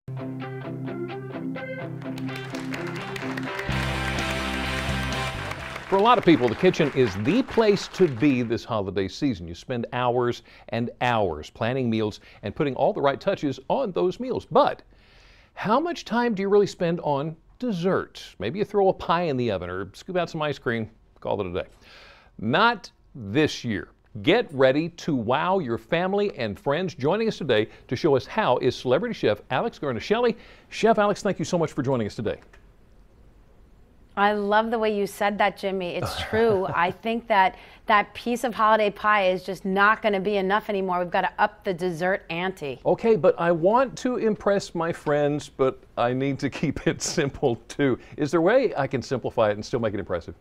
For a lot of people, the kitchen is the place to be this holiday season. You spend hours and hours planning meals and putting all the right touches on those meals. But how much time do you really spend on dessert? Maybe you throw a pie in the oven or scoop out some ice cream, call it a day. Not this year. Get ready to wow your family and friends. Joining us today to show us how is celebrity chef Alex Guarnaschelli. Chef Alex, thank you so much for joining us today. I love the way you said that, Jimmy. It's true. I think that that piece of holiday pie is just not going to be enough anymore. We've got to up the dessert ante. Okay, but I want to impress my friends, but I need to keep it simple too. Is there a way I can simplify it and still make it impressive?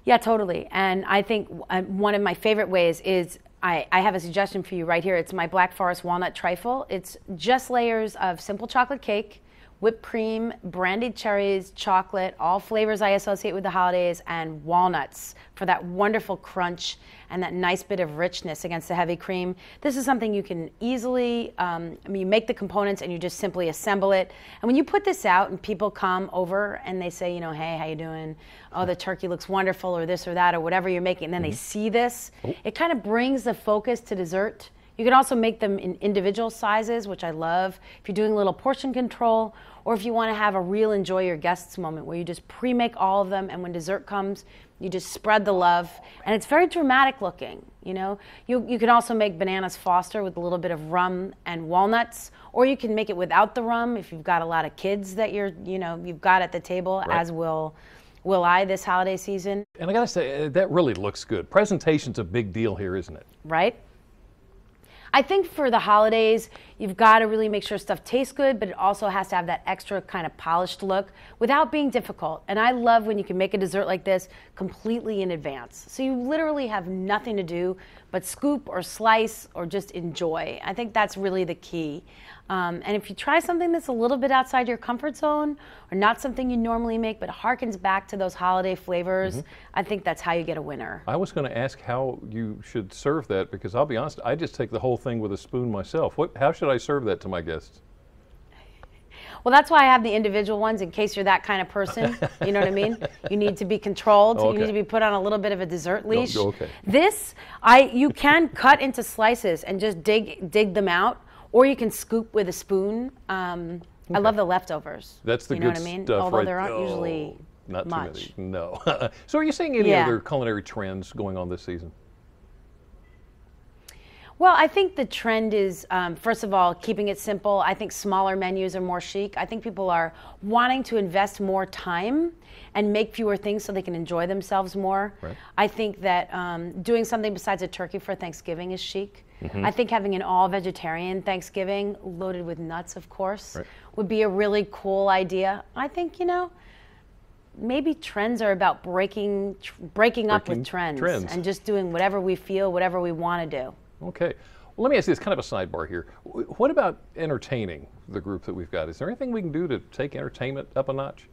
Yeah, totally. And I think one of my favorite ways is I have a suggestion for you right here. It's my Black Forest Walnut Trifle. It's just layers of simple chocolate cake, whipped cream, brandied cherries, chocolate, all flavors I associate with the holidays, and walnuts for that wonderful crunch and that nice bit of richness against the heavy cream. This is something you can easily, you make the components and you just simply assemble it. And when you put this out and people come over and they say, hey, how you doing? Oh, the turkey looks wonderful, or this or that, or whatever you're making, and then they see this, it kind of brings the focus to dessert. You can also make them in individual sizes, which I love. If you're doing a little portion control, or if you want to have a real enjoy your guests moment where you just pre-make all of them, and when dessert comes, you just spread the love. And it's very dramatic looking, You can also make bananas Foster with a little bit of rum and walnuts, or you can make it without the rum if you've got a lot of kids that you've got at the table, right. As will I this holiday season. And I gotta say, that really looks good. Presentation's a big deal here, isn't it? Right? I think for the holidays, you've got to really make sure stuff tastes good, but it also has to have that extra kind of polished look without being difficult. And I love when you can make a dessert like this completely in advance. So you literally have nothing to do but scoop or slice or just enjoy. I think that's really the key. And if you try something that's a little bit outside your comfort zone or not something you normally make but harkens back to those holiday flavors, I think that's how you get a winner. I was going to ask how you should serve that, because I'll be honest, I just take the whole thing with a spoon myself. How should I serve that to my guests? Well, that's why I have the individual ones in case you're that kind of person. You know what I mean? You need to be controlled. Okay. You need to be put on a little bit of a dessert leash. Okay. You can cut into slices and just dig them out, or you can scoop with a spoon. I love the leftovers. That's the good stuff, right? Although there aren't usually not much. Too many. No. So are you seeing any other culinary trends going on this season? Well, I think the trend is, first of all, keeping it simple. I think smaller menus are more chic. I think people are wanting to invest more time and make fewer things so they can enjoy themselves more. Right. I think that doing something besides a turkey for Thanksgiving is chic. I think having an all-vegetarian Thanksgiving, loaded with nuts, of course, would be a really cool idea. I think, maybe trends are about breaking up with trends and just doing whatever we feel, whatever we want to do. Okay. Well, let me ask you this, kind of a sidebar here. What about entertaining the group that we've got? Is there anything we can do to take entertainment up a notch?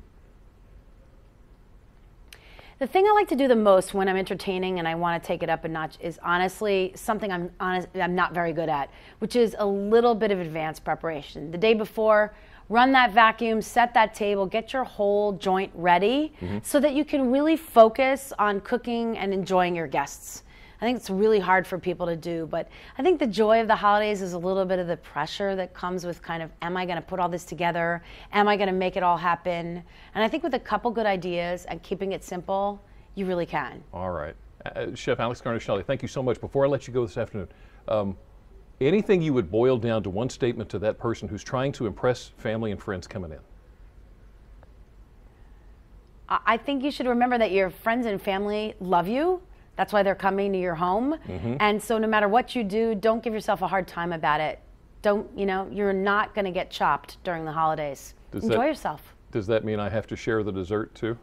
The thing I like to do the most when I'm entertaining and I want to take it up a notch is honestly something I'm not very good at, which is a little bit of advanced preparation. The day before, run that vacuum, set that table, get your whole joint ready so that you can really focus on cooking and enjoying your guests. I think it's really hard for people to do, but I think the joy of the holidays is a little bit of the pressure that comes with kind of, am I going to put all this together? Am I going to make it all happen? And I think with a couple good ideas and keeping it simple, you really can. All right. Chef Alex Guarnaschelli, thank you so much. Before I let you go this afternoon, anything you would boil down to one statement to that person who's trying to impress family and friends coming in? I think you should remember that your friends and family love you. That's why they're coming to your home. And so no matter what you do, don't give yourself a hard time about it. You're not going to get chopped during the holidays. Enjoy yourself. Does that mean I have to share the dessert too?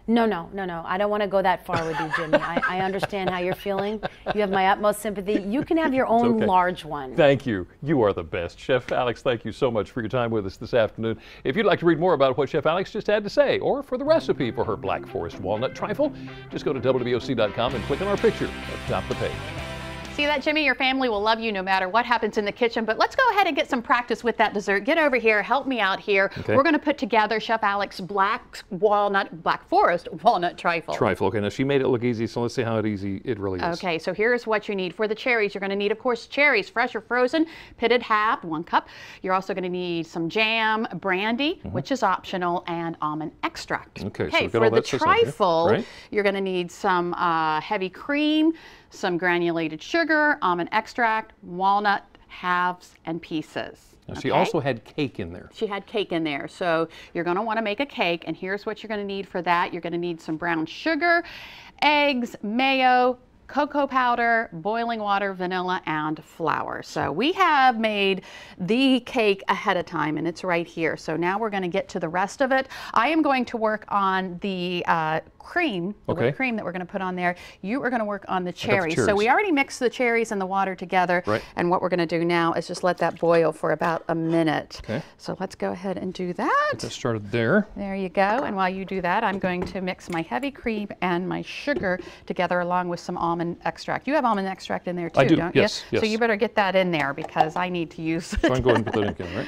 No. I don't want to go that far with you, Jimmy. I understand how you're feeling. You have my utmost sympathy. You can have your own large one. Thank you. You are the best. Chef Alex, thank you so much for your time with us this afternoon. If you'd like to read more about what Chef Alex just had to say, or for the recipe for her Black Forest Walnut Trifle, just go to WBOC.com and click on our picture at the top of the page. See that, Jimmy? Your family will love you no matter what happens in the kitchen. But let's go ahead and get some practice with that dessert. Get over here. Help me out here. Okay. We're going to put together Chef Alex Black Forest Walnut Trifle. Trifle. Okay, now she made it look easy, so let's see how easy it really is. Okay, so here's what you need for the cherries. You're going to need, of course, cherries, fresh or frozen, pitted half, 1 cup. You're also going to need some jam, brandy, which is optional, and almond extract. Okay, so for the trifle, right? You're going to need some heavy cream, some granulated sugar, almond extract, walnut halves and pieces. Now, she also had cake in there. She had cake in there. So you're going to want to make a cake, and here's what you're going to need for that. You're going to need some brown sugar, eggs, mayo, cocoa powder, boiling water, vanilla, and flour. So we have made the cake ahead of time, and it's right here. So now we're going to get to the rest of it. I am going to work on the cream, the whipped cream that we're going to put on there. You are going to work on the cherries. So we already mixed the cherries and the water together. Right. And what we're going to do now is just let that boil for about a minute. Okay. So let's go ahead and do that. Get that started there. There you go. And while you do that, I'm going to mix my heavy cream and my sugar together along with some almond extract. You have almond extract in there too, I do. Don't Yes, you? yes. So you better get that in there because I need to use it. So I can go ahead and put that in again, right?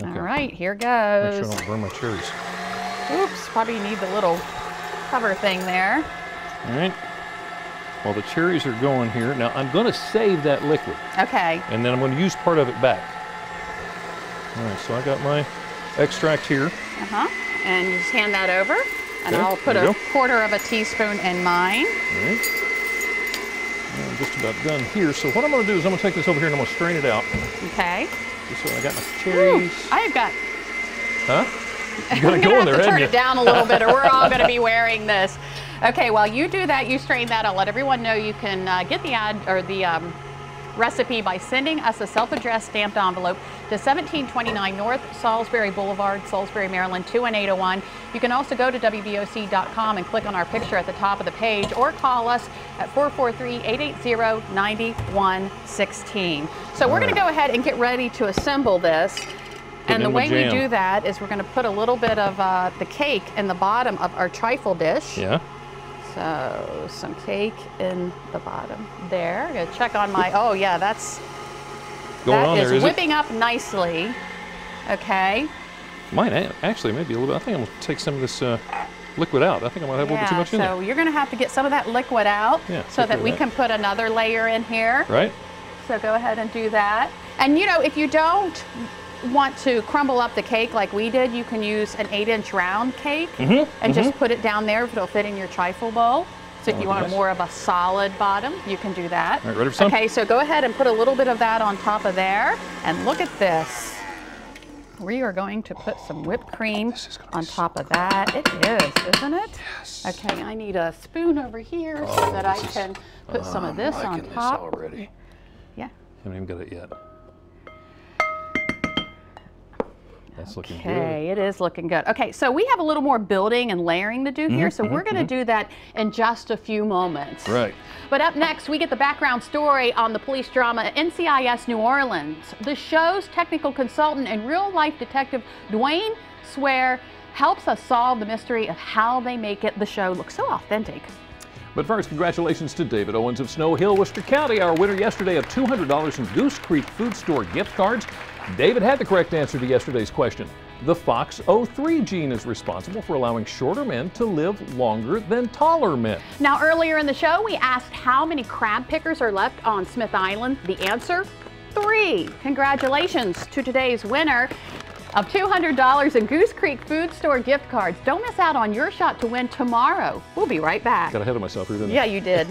Okay. All right, here Make goes. sure I don't burn my cherries. Oops, probably need the little cover thing there. All right. While the cherries are going here, now I'm going to save that liquid. Okay. And then I'm going to use part of it back. All right, so I got my extract here. And you just hand that over. And Okay, I'll put there you a go. 1/4 of a teaspoon in mine. All right. Well, I'm just about done here. So what I'm going to do is I'm going to take this over here and I'm going to strain it out. Okay. Just so I got my cherries. I've got. Huh? You got I'm it going going to there, have to turn hadn't it down a little bit or we're all going to be wearing this. Okay, while you do that, you strain that. I'll let everyone know you can get the ad or the recipe by sending us a self-addressed stamped envelope to 1729 North Salisbury Boulevard, Salisbury, Maryland 21801. You can also go to WBOC.com and click on our picture at the top of the page or call us at 443-880-9116. So we're going to go ahead and get ready to assemble this. And the way we do that is we're going to put a little bit of the cake in the bottom of our trifle dish. Yeah. So some cake in the bottom there. I'm going to check on my, oh yeah, that's Going on there, is it? whipping up nicely. Okay. Mine actually maybe a little bit. I think I'm going to take some of this liquid out. I think I might have a little bit too much in there. So you're going to have to get some of that liquid out so that we that. can put another layer in here. Right? So go ahead and do that. And you know, if you don't want to crumble up the cake like we did, you can use an 8-inch round cake and just put it down there if it'll fit in your trifle bowl. So if you want more of a solid bottom, you can do that. All right, ready for some? Okay, so go ahead and put a little bit of that on top of there. And look at this. We are going to put some whipped cream on top of that. It is, isn't it? Yes. Okay, I need a spoon over here so that I can put some of this on top. This already. Yeah. Haven't even got it yet. That's looking good. Okay, it is looking good. Okay, so we have a little more building and layering to do here, so we're going to do that in just a few moments. Right. But up next, we get the background story on the police drama NCIS New Orleans. The show's technical consultant and real-life detective Dwayne Swear helps us solve the mystery of how they make the show look so authentic. But first, congratulations to David Owens of Snow Hill, Worcester County, our winner yesterday of $200 in Goose Creek Food Store gift cards. David had the correct answer to yesterday's question. The FOXO3 gene is responsible for allowing shorter men to live longer than taller men. Now, earlier in the show, we asked how many crab pickers are left on Smith Island. The answer, 3. Congratulations to today's winner of $200 in Goose Creek Food Store gift cards. Don't miss out on your shot to win tomorrow. We'll be right back. Got ahead of myself here, didn't I? Yeah, you did.